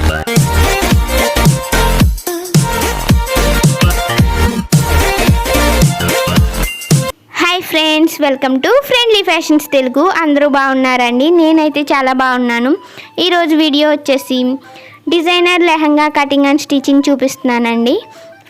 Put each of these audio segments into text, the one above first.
Hi friends, welcome to friendly fashions Telugu. అందరూ బాగున్నారండి? నేనైతే చాలా బాగున్నాను. ఈరోజు వీడియో వచ్చేసి designer lehenga cutting and stitching చూపిస్తున్నానండి.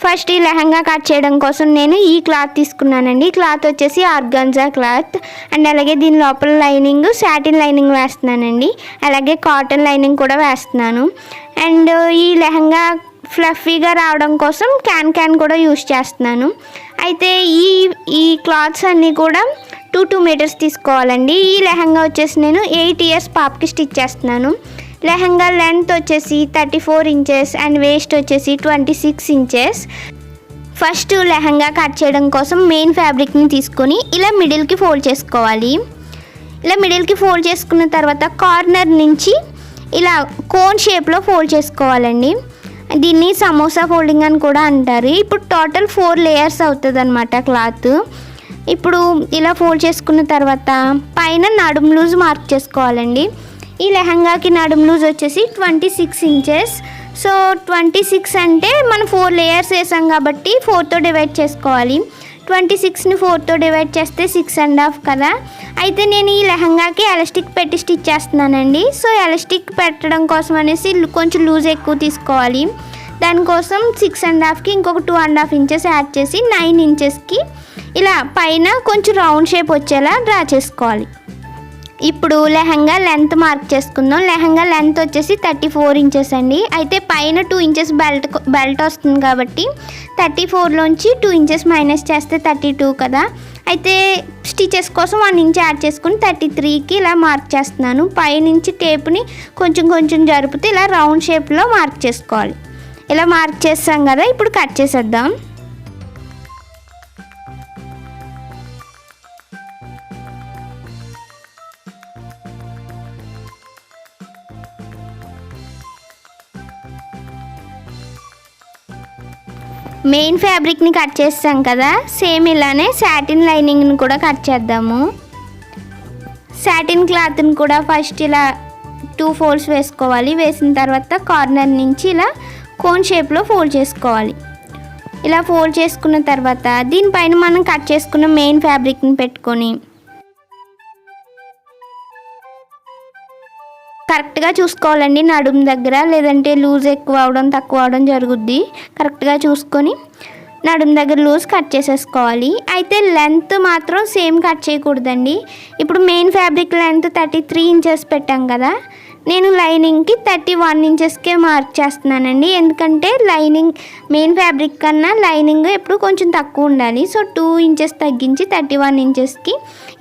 ఫస్ట్ ఈ లెహంగా కట్ చేయడం కోసం నేను ఈ క్లాత్ తీసుకున్నానండి. క్లాత్ వచ్చేసి ఆర్గాన్జా క్లాత్ అండ్ అలాగే దీని లోపల లైనింగ్ సాటిన్ లైనింగ్ వేస్తున్నానండి. అలాగే కాటన్ లైనింగ్ కూడా వేస్తున్నాను. అండ్ ఈ లెహంగా ఫ్లఫీగా రావడం కోసం క్యాన్ కూడా యూస్ చేస్తున్నాను. అయితే ఈ క్లాత్స్ అన్నీ కూడా 2 మీటర్స్ తీసుకోవాలండి. ఈ లెహంగా వచ్చేసి నేను 8 ఇయర్స్ పాపకి స్టిచ్ చేస్తున్నాను. లెహంగా లెంత్ వచ్చేసి 34 ఇంచెస్ అండ్ వేస్ట్ వచ్చేసి 26 ఇంచెస్. ఫస్ట్ లెహంగా కట్ చేయడం కోసం మెయిన్ ఫ్యాబ్రిక్ని తీసుకొని ఇలా మిడిల్కి ఫోల్డ్ చేసుకోవాలి. ఇలా మిడిల్కి ఫోల్డ్ చేసుకున్న తర్వాత కార్నర్ నుంచి ఇలా కోన్ షేప్లో ఫోల్డ్ చేసుకోవాలండి. దీన్ని సమోసా ఫోల్డింగ్ అని కూడా అంటారు. ఇప్పుడు టోటల్ 4 లేయర్స్ అవుతుంది అన్నమాట క్లాత్. ఇప్పుడు ఇలా ఫోల్డ్ చేసుకున్న తర్వాత పైన నడుము లూజ్ మార్క్ చేసుకోవాలండి. ఈ లెహంగాకి నడుము లూజ్ వచ్చేసి 26 ఇంచెస్. సో 26 అంటే మనం 4 లేయర్స్ వేసాం కాబట్టి 4తో డివైడ్ చేసుకోవాలి. 26ని 4తో డివైడ్ చేస్తే 6.5 కదా. అయితే నేను ఈ లెహంగాకి ఎలాస్టిక్ పెట్టి స్టిచ్ చేస్తున్నానండి. సో ఎలాస్టిక్ పెట్టడం కోసం అనేసి కొంచెం లూజ్ ఎక్కువ తీసుకోవాలి. దానికోసం 6.5కి ఇంకొక 2.5 ఇంచెస్ యాడ్ చేసి 9 ఇంచెస్కి ఇలా పైన కొంచెం రౌండ్ షేప్ వచ్చేలా డ్రా చేసుకోవాలి. ఇప్పుడు లెహంగా లెంత్ మార్క్ చేసుకుందాం. లెహంగా లెంత్ వచ్చేసి 34 ఇంచెస్ అండి. అయితే పైన 2 ఇంచెస్ బెల్ట్ వస్తుంది కాబట్టి 34లోంచి 2 ఇంచెస్ మైనస్ చేస్తే 32 కదా. అయితే స్టిచెస్ కోసం 1 ఇంచ్ యాడ్ చేసుకుని 33కి ఇలా మార్క్ చేస్తున్నాను. పైనుంచి టేప్ని కొంచెం జరుపుతూ ఇలా రౌండ్ షేప్లో మార్క్ చేసుకోవాలి. ఇలా మార్క్ చేస్తాం కదా. ఇప్పుడు కట్ చేసేద్దాం. మెయిన్ ఫ్యాబ్రిక్ని కట్ చేస్తాం కదా, సేమ్ ఇలానే సాటిన్ లైనింగ్ని కూడా కట్ చేద్దాము. సాటిన్ క్లాత్ని కూడా ఫస్ట్ ఇలా 2 ఫోల్డ్స్ వేసుకోవాలి. వేసిన తర్వాత కార్నర్ నుంచి ఇలా కోన్ షేప్లో ఫోల్డ్ చేసుకోవాలి. ఇలా ఫోల్డ్ చేసుకున్న తర్వాత దీనిపైన మనం కట్ చేసుకున్న మెయిన్ ఫ్యాబ్రిక్ని పెట్టుకొని కరెక్ట్గా చూసుకోవాలండి నడుము దగ్గర, లేదంటే లూజ్ ఎక్కువ అవడం తక్కువ అవడం జరుగుద్ది. కరెక్ట్గా చూసుకొని నడుము దగ్గర లూజ్ కట్ చేసేసుకోవాలి. అయితే లెంత్ మాత్రం సేమ్ కట్ చేయకూడదండి. ఇప్పుడు మెయిన్ ఫ్యాబ్రిక్ లెంత్ 33 ఇంచెస్ పెట్టాం కదా, నేను లైనింగ్కి 31 ఇంచెస్కే మార్క్ చేస్తున్నానండి. ఎందుకంటే లైనింగ్ మెయిన్ ఫ్యాబ్రిక్ కన్నా లైనింగ్ ఎప్పుడు కొంచెం తక్కువ ఉండాలి. సో 2 ఇంచెస్ తగ్గించి 31 ఇంచెస్కి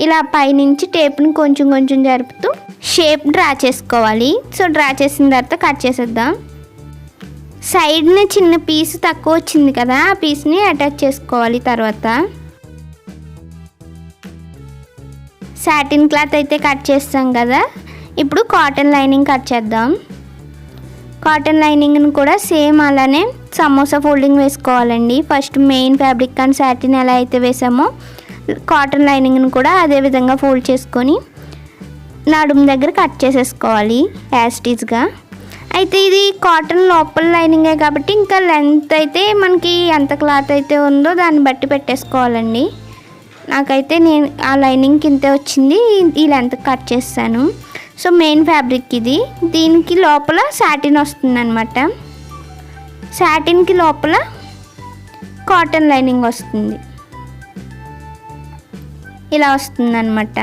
ఇలా పైనుంచి టేప్ని కొంచెం జరుపుతూ షేప్ డ్రా చేసుకోవాలి. సో డ్రా చేసిన తర్వాత కట్ చేసేద్దాం. సైడ్ని చిన్న పీస్ తక్కువ వచ్చింది కదా, ఆ పీస్ని అటాచ్ చేసుకోవాలి. తర్వాత సాటిన్ క్లాత్ అయితే కట్ చేస్తాం కదా, ఇప్పుడు కాటన్ లైనింగ్ కట్ చేద్దాం. కాటన్ లైనింగ్ని కూడా సేమ్ అలానే సమోసా ఫోల్డింగ్ వేసుకోవాలండి. First main fabric and satin ఎలా అయితే వేసామో కాటన్ లైనింగ్ని కూడా అదే విధంగా ఫోల్డ్ చేసుకొని నడుము దగ్గర కట్ చేసేసుకోవాలి యాస్టీజ్గా. అయితే ఇది కాటన్ లోపల లైనింగే కాబట్టి ఇంకా లెంత్ అయితే మనకి ఎంత క్లాత్ అయితే ఉందో దాన్ని బట్టి పెట్టేసుకోవాలండి. నాకైతే నేను ఆ లైనింగ్కి ఇంతే వచ్చింది, ఈ లెంత్ కట్ చేస్తాను. సో మెయిన్ ఫ్యాబ్రిక్ ఇది, దీనికి లోపల సాటిన్ వస్తుంది అనమాట. సాటిన్కి లోపల కాటన్ లైనింగ్ వస్తుంది, ఇలా వస్తుంది అనమాట.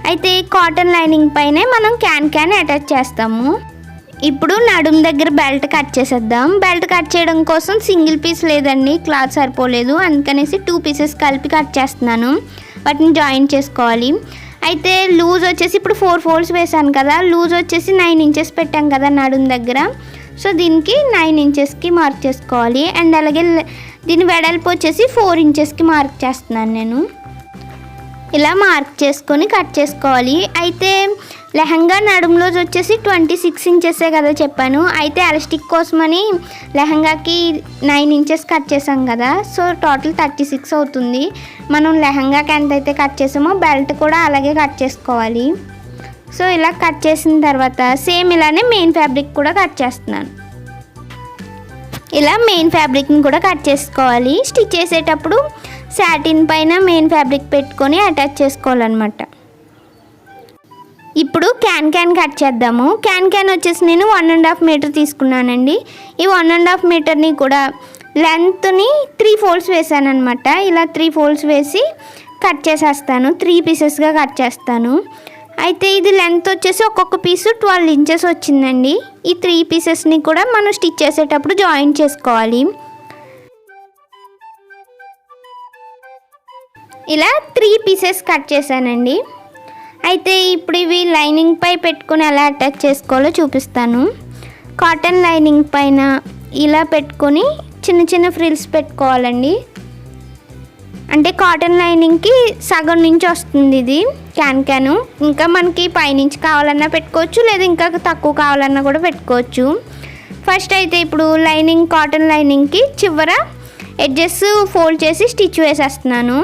అయితే కాటన్ లైనింగ్ పైనే మనం క్యాన్ అటాచ్ చేస్తాము. ఇప్పుడు నడుము దగ్గర బెల్ట్ కట్ చేసేద్దాం. బెల్ట్ కట్ చేయడం కోసం సింగిల్ పీస్ లేదండి, క్లాత్ సరిపోలేదు, అందుకనేసి 2 పీసెస్ కలిపి కట్ చేస్తున్నాను. వాటిని జాయిన్ చేసుకోవాలి. అయితే లూజ్ వచ్చేసి ఇప్పుడు 4 ఫోల్డ్స్ వేసాను కదా, లూజ్ వచ్చేసి 9 ఇంచెస్ పెట్టాం కదా నడుము దగ్గర. సో దీనికి 9 ఇంచెస్కి మార్క్ చేసుకోవాలి. అండ్ అలాగే దీని వెడల్పు వచ్చేసి 4 ఇంచెస్కి మార్క్ చేస్తున్నాను నేను. ఇలా మార్క్ చేసుకొని కట్ చేసుకోవాలి. అయితే లెహంగా నడుములో వచ్చేసి 26 ఇంచెసే కదా చెప్పాను. అయితే ఎలాస్టిక్ కోసమని లెహంగాకి 9 ఇంచెస్ కట్ చేసాం కదా, సో టోటల్ 36 అవుతుంది. మనం లెహంగాకి ఎంత అయితే కట్ చేసామో బెల్ట్ కూడా అలాగే కట్ చేసుకోవాలి. సో ఇలా కట్ చేసిన తర్వాత సేమ్ ఇలానే మెయిన్ ఫ్యాబ్రిక్ కూడా కట్ చేస్తున్నాను. ఇలా మెయిన్ ఫ్యాబ్రిక్ని కూడా కట్ చేసుకోవాలి. స్టిచ్ చేసేటప్పుడు సాటిన్ పైన మెయిన్ ఫ్యాబ్రిక్ పెట్టుకొని అటాచ్ చేసుకోవాలన్నమాట. ఇప్పుడు క్యాన్ కట్ చేద్దాము. క్యాన్ వచ్చేసి నేను 1.5 మీటర్ తీసుకున్నానండి. ఈ 1.5 మీటర్ని కూడా లెంత్ని 3 ఫోల్డ్స్ వేసాను అనమాట. ఇలా 3 ఫోల్డ్స్ వేసి కట్ చేసేస్తాను. 3 పీసెస్గా కట్ చేస్తాను. అయితే ఇది లెంత్ వచ్చేసి ఒక్కొక్క పీసు 12 ఇంచెస్ వచ్చిందండి. ఈ 3 పీసెస్ని కూడా మనం స్టిచ్ చేసేటప్పుడు జాయిన్ చేసుకోవాలి. ఇలా 3 పీసెస్ కట్ చేశానండి. అయితే ఇప్పుడు ఇవి లైనింగ్ పై పెట్టుకొని ఎలా అటాచ్ చేసుకోవాలో చూపిస్తాను. కాటన్ లైనింగ్ పైన ఇలా పెట్టుకొని చిన్న చిన్న ఫ్రిల్స్ పెట్టుకోవాలండి. అంటే కాటన్ లైనింగ్కి సగం నుంచి వస్తుంది ఇది క్యాన్. ఇంకా మనకి పైనుంచి కావాలన్నా పెట్టుకోవచ్చు, లేదా ఇంకా తక్కువ కావాలన్నా కూడా పెట్టుకోవచ్చు. ఫస్ట్ అయితే ఇప్పుడు కాటన్ లైనింగ్కి చివర ఎడ్జెస్ ఫోల్డ్ చేసి స్టిచ్ వేసేస్తున్నాను.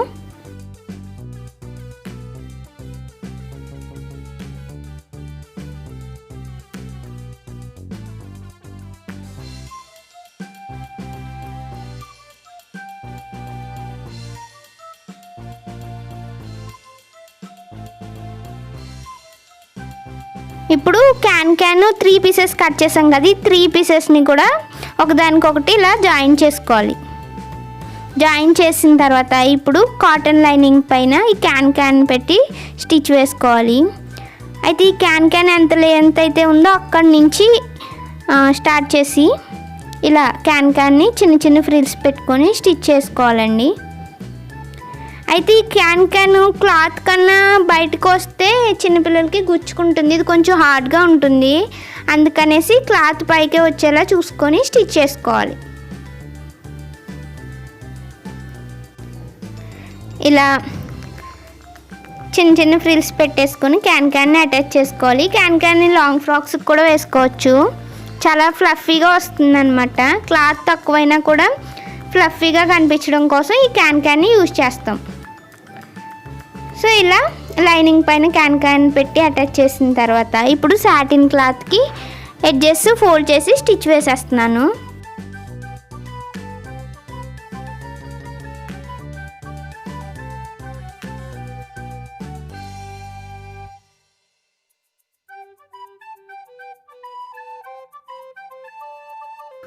ఇప్పుడు క్యాన్ 3 పీసెస్ కట్ చేసాం కదా, ఈ 3 పీసెస్ని కూడా ఒకదానికొకటి ఇలా జాయిన్ చేసుకోవాలి. జాయిన్ చేసిన తర్వాత ఇప్పుడు కాటన్ లైనింగ్ పైన ఈ క్యాన్ పెట్టి స్టిచ్ వేసుకోవాలి. అయితే ఈ క్యాన్ ఎంత అయితే ఉందో అక్కడి నుంచి స్టార్ట్ చేసి ఇలా క్యాన్ని చిన్న చిన్న ఫ్రిల్స్ పెట్టుకొని స్టిచ్ చేసుకోవాలండి. అయితే ఈ క్యాన్ క్లాత్ కన్నా బయటకు వస్తే చిన్నపిల్లలకి గుచ్చుకుంటుంది, ఇది కొంచెం హార్డ్గా ఉంటుంది. అందుకనేసి క్లాత్ పైకే వచ్చేలా చూసుకొని స్టిచ్ చేసుకోవాలి. ఇలా చిన్న చిన్న ఫ్రిల్స్ పెట్టేసుకొని క్యాన్ని అటాచ్ చేసుకోవాలి. క్యాన్ని లాంగ్ ఫ్రాక్స్కి కూడా వేసుకోవచ్చు. చాలా ఫ్లఫీగా వస్తుంది అనమాట. క్లాత్ తక్కువైనా కూడా ఫ్లఫీగా కనిపించడం కోసం ఈ క్యాన్ని యూజ్ చేస్తాం. సో ఇలా లైనింగ్ పైన క్యాన్ పెట్టి అటాచ్ చేసిన తర్వాత ఇప్పుడు సాటిన్ క్లాత్కి ఎడ్జెస్ ఫోల్డ్ చేసి స్టిచ్ వేసేస్తున్నాను.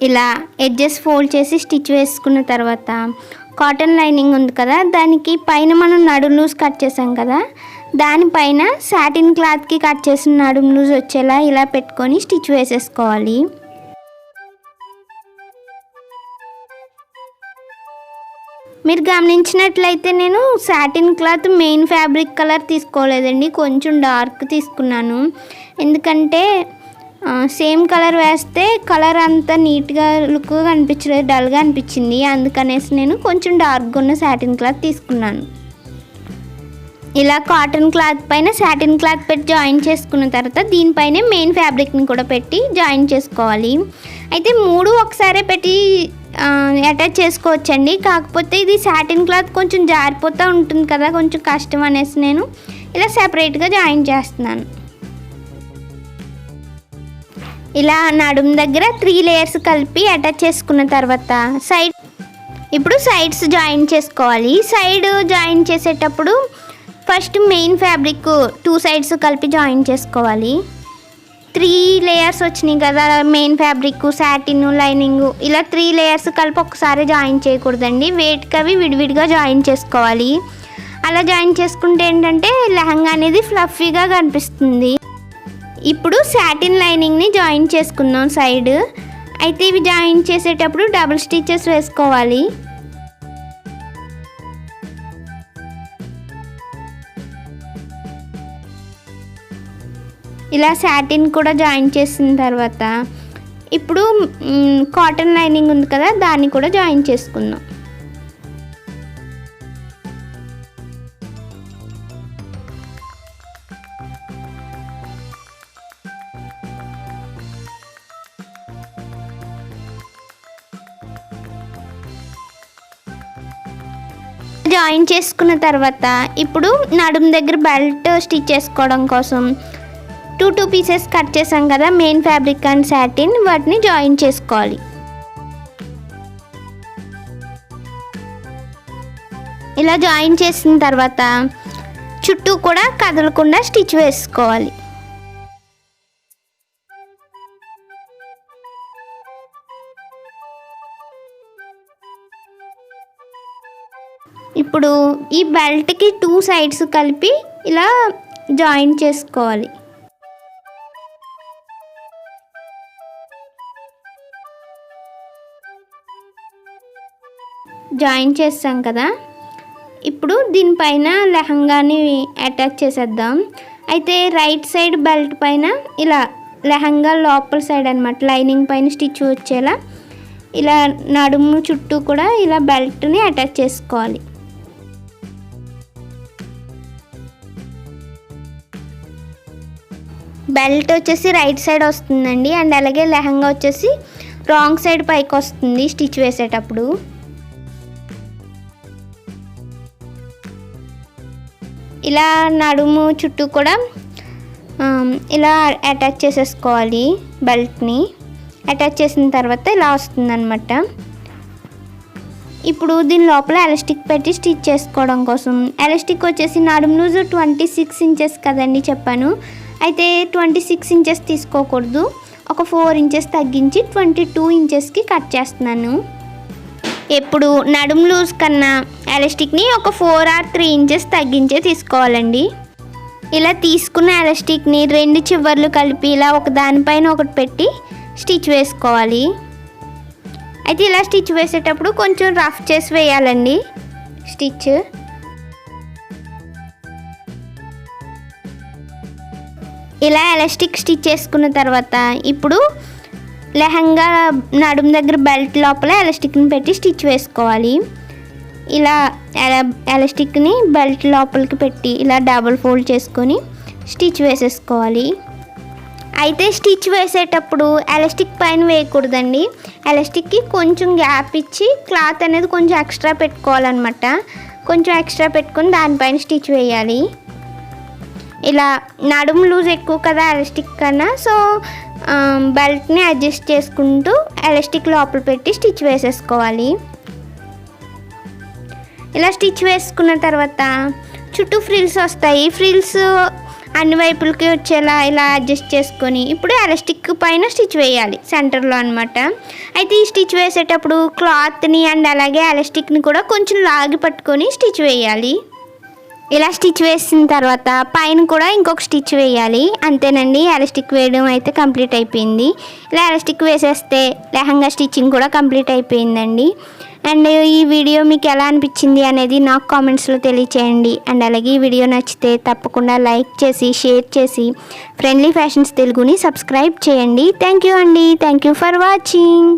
ఇలా ఎడ్జెస్ ఫోల్డ్ చేసి స్టిచ్ వేసుకున్న తర్వాత కాటన్ లైనింగ్ ఉంది కదా, దానికి పైన మనం నడుం లూజ్ కట్ చేసాం కదా, దానిపైన సాటిన్ క్లాత్కి కట్ చేసిన నడుం లూజ్ వచ్చేలా ఇలా పెట్టుకొని స్టిచ్ వేసేసుకోవాలి. మీరు గమనించినట్లయితే నేను satin cloth main fabric colour తీసుకోలేదండి, కొంచెం డార్క్ తీసుకున్నాను. ఎందుకంటే సేమ్ కలర్ వేస్తే కలర్ అంతా నీట్గా లుక్గా కనిపించలేదు, డల్గా అనిపించింది. అందుకనేసి నేను కొంచెం డార్క్గా ఉన్న సాటిన్ క్లాత్ తీసుకున్నాను. ఇలా కాటన్ క్లాత్ పైన సాటిన్ క్లాత్ పెట్టి జాయిన్ చేసుకున్న తర్వాత దీనిపైనే మెయిన్ ఫ్యాబ్రిక్ని కూడా పెట్టి జాయిన్ చేసుకోవాలి. అయితే 3 ఒకసారి పెట్టి అటాచ్ చేసుకోవచ్చండి. కాకపోతే ఇది సాటిన్ క్లాత్ కొంచెం జారిపోతూ ఉంటుంది కదా, కొంచెం కష్టం అనేసి నేను ఇలా సెపరేట్గా జాయిన్ చేస్తున్నాను. ఇలా నడుము దగ్గర 3 లేయర్స్ కలిపి అటాచ్ చేసుకున్న తర్వాత ఇప్పుడు సైడ్స్ జాయిన్ చేసుకోవాలి. సైడ్ జాయిన్ చేసేటప్పుడు ఫస్ట్ మెయిన్ ఫ్యాబ్రిక్ 2 సైడ్స్ కలిపి జాయిన్ చేసుకోవాలి. 3 లేయర్స్ వచ్చినాయి కదా, మెయిన్ ఫ్యాబ్రిక్, సాటిన్, లైనింగ్, ఇలా 3 లేయర్స్ కలిపి ఒకసారి జాయిన్ చేయకూడదండి. వేటికి అవి విడివిడిగా జాయిన్ చేసుకోవాలి. అలా జాయిన్ చేసుకుంటే ఏంటంటే లెహంగా అనేది ఫ్లఫీగా కనిపిస్తుంది. ఇప్పుడు సాటిన్ లైనింగ్ని జాయిన్ చేసుకుందాం సైడ్. అయితే ఇవి జాయిన్ చేసేటప్పుడు డబుల్ స్టిచెస్ వేసుకోవాలి. ఇలా సాటిన్ కూడా జాయిన్ చేసిన తర్వాత ఇప్పుడు కాటన్ లైనింగ్ ఉంది కదా, దాన్ని కూడా జాయిన్ చేసుకుందాం. జాయిన్ చేసుకున్న తర్వాత ఇప్పుడు నడుము దగ్గర బెల్ట్ స్టిచ్ చేసుకోవడం కోసం టూ పీసెస్ కట్ చేసాం కదా మెయిన్ ఫ్యాబ్రిక్ అండ్ సాటిన్, వాటిని జాయిన్ చేసుకోవాలి. ఇలా జాయిన్ చేసిన తర్వాత చుట్టూ కూడా కదలకుండా స్టిచ్ వేసుకోవాలి. ఇప్పుడు ఈ బెల్ట్కి 2 సైడ్స్ కలిపి ఇలా జాయిన్ చేసుకోవాలి. జాయిన్ చేస్తాం కదా, ఇప్పుడు దీనిపైన లెహంగాని అటాచ్ చేసేద్దాం. అయితే రైట్ సైడ్ బెల్ట్ పైన ఇలా లెహంగా లోపల సైడ్ అనమాట లైనింగ్ పైన స్టిచ్ వచ్చేలా ఇలా నడుము చుట్టూ కూడా ఇలా బెల్ట్ని అటాచ్ చేసుకోవాలి. బెల్ట్ వచ్చేసి రైట్ సైడ్ వస్తుందండి, అండ్ అలాగే లెహంగా వచ్చేసి రాంగ్ సైడ్ పైకి వస్తుంది స్టిచ్ వేసేటప్పుడు. ఇలా నడుము చుట్టూ కూడా ఇలా అటాచ్ చేసేసుకోవాలి. బెల్ట్ని అటాచ్ చేసిన తర్వాత ఇలా వస్తుందన్నమాట. ఇప్పుడు దీని లోపల ఎలాస్టిక్ పెట్టి స్టిచ్ చేసుకోవడం కోసం, ఎలాస్టిక్ వచ్చేసి నడుము లూజు 26 ఇంచెస్ కదండి చెప్పాను. అయితే 26 ఇంచెస్ తీసుకోకూడదు, ఒక 4 ఇంచెస్ తగ్గించి 22 ఇంచెస్కి కట్ చేస్తున్నాను. ఎప్పుడు నడుము లూజ్ కన్నా ఎలాస్టిక్ని ఒక 4 or 3 ఇంచెస్ తగ్గించే తీసుకోవాలండి. ఇలా తీసుకున్న ఎలాస్టిక్ని 2 చివర్లు కలిపి ఇలా ఒక దానిపైన ఒకటి పెట్టి స్టిచ్ వేసుకోవాలి. అయితే ఇలా స్టిచ్ వేసేటప్పుడు కొంచెం రఫ్ చేసి వేయాలండి స్టిచ్. ఇలా ఎలాస్టిక్ స్టిచ్ చేసుకున్న తర్వాత ఇప్పుడు లెహంగా నడుము దగ్గర బెల్ట్ లోపల ఎలాస్టిక్ని పెట్టి స్టిచ్ వేసుకోవాలి. ఇలా ఎలాస్టిక్ని బెల్ట్ లోపలికి పెట్టి ఇలా డబుల్ ఫోల్డ్ చేసుకొని స్టిచ్ వేసేసుకోవాలి. అయితే స్టిచ్ వేసేటప్పుడు ఎలాస్టిక్ పైన వేయకూడదండి, ఎలాస్టిక్కి కొంచెం గ్యాప్ ఇచ్చి క్లాత్ అనేది కొంచెం ఎక్స్ట్రా పెట్టుకోవాలన్నమాట. కొంచెం ఎక్స్ట్రా పెట్టుకొని దానిపైన స్టిచ్ వేయాలి. ఇలా నడుము లూజ్ ఎక్కువ కదా ఎలాస్టిక్ కన్నా, సో బెల్ట్ని అడ్జస్ట్ చేసుకుంటూ ఎలాస్టిక్ లోపల పెట్టి స్టిచ్ వేసేసుకోవాలి. ఇలా స్టిచ్ వేసుకున్న తర్వాత చుట్టూ ఫ్రిల్స్ వస్తాయి, ఫ్రిల్స్ అన్ని వైపులకి వచ్చేలా ఇలా అడ్జస్ట్ చేసుకొని ఇప్పుడు ఎలాస్టిక్ పైన స్టిచ్ వేయాలి సెంటర్లో అనమాట. అయితే ఈ స్టిచ్ వేసేటప్పుడు క్లాత్ని అండ్ అలాగే ఎలాస్టిక్ని కూడా కొంచెం లాగి పట్టుకొని స్టిచ్ వేయాలి. ఇలా స్టిచ్ వేసిన తర్వాత పైన కూడా ఇంకొక స్టిచ్ వేయాలి. అంతేనండి, ఎలాస్టిక్ వేయడం అయితే కంప్లీట్ అయిపోయింది. ఇలా ఎలాస్టిక్ వేసేస్తే లెహంగా స్టిచ్చింగ్ కూడా కంప్లీట్ అయిపోయిందండి. అండ్ ఈ వీడియో మీకు ఎలా అనిపించింది అనేది నాకు కామెంట్స్లో తెలియచేయండి. అండ్ అలాగే ఈ వీడియో నచ్చితే తప్పకుండా లైక్ చేసి షేర్ చేసి ఫ్రెండ్లీ ఫ్యాషన్స్ తెలుగుని సబ్స్క్రైబ్ చేయండి. థ్యాంక్ యూ అండి, థ్యాంక్ యూ ఫర్ వాచింగ్.